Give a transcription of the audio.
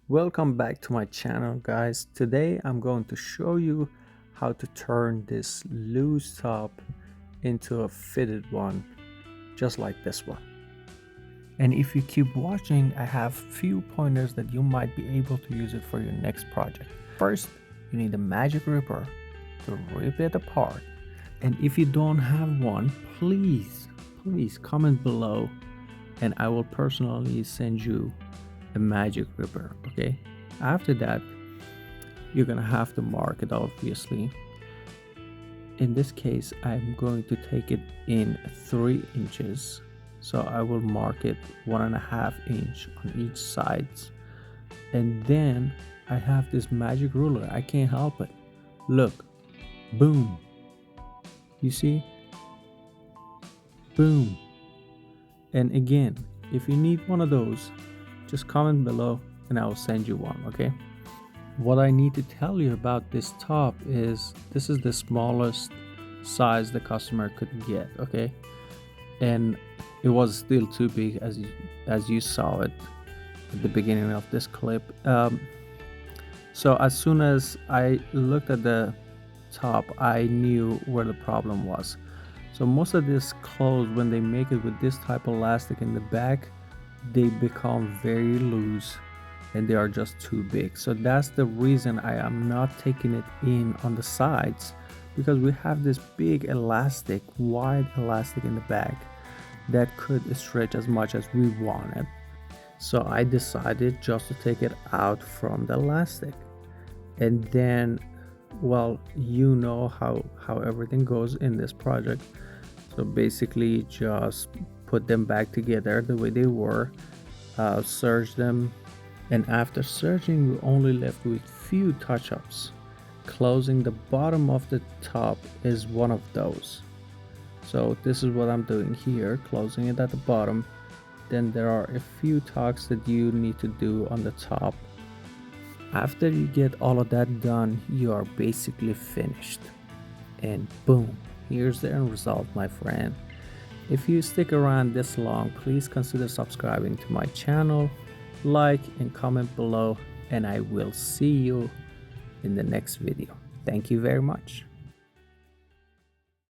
Welcome back to my channel, guys. Today I'm going to show you how to turn this loose top into a fitted one, just like this one. And if you keep watching, I have few pointers that you might be able to use it for your next project. First, you need a magic ripper to rip it apart. And if you don't have one, please comment below and I will personally send you a magic ripper. Okay, after that you're gonna have to mark it, obviously. In this case I'm going to take it in 3 inches, so I will mark it 1.5 inch on each sides. And then I have this magic ruler, I can't help it. Look, boom, you see, boom. And again, if you need one of those, just comment below and I will send you one. Okay, what I need to tell you about this top is this is the smallest size the customer could get. Okay, and it was still too big, as you saw it at the beginning of this clip. So as soon as I looked at the top, I knew where the problem was. So most of this clothes, when they make it with this type of elastic in the back, they become very loose and they are just too big. So that's the reason I am not taking it in on the sides, because we have this big elastic, wide elastic in the back that could stretch as much as we wanted. So I decided just to take it out from the elastic. And then, well, you know how everything goes in this project. So basically just put them back together the way they were, serge them, and after serging we only left with few touch-ups. Closing the bottom of the top is one of those. So this is what I'm doing here, closing it at the bottom. Then there are a few tucks that you need to do on the top. After you get all of that done, you are basically finished. And boom, here's the end result, my friend. If you stick around this long, please consider subscribing to my channel, like and comment below, and I will see you in the next video. Thank you very much.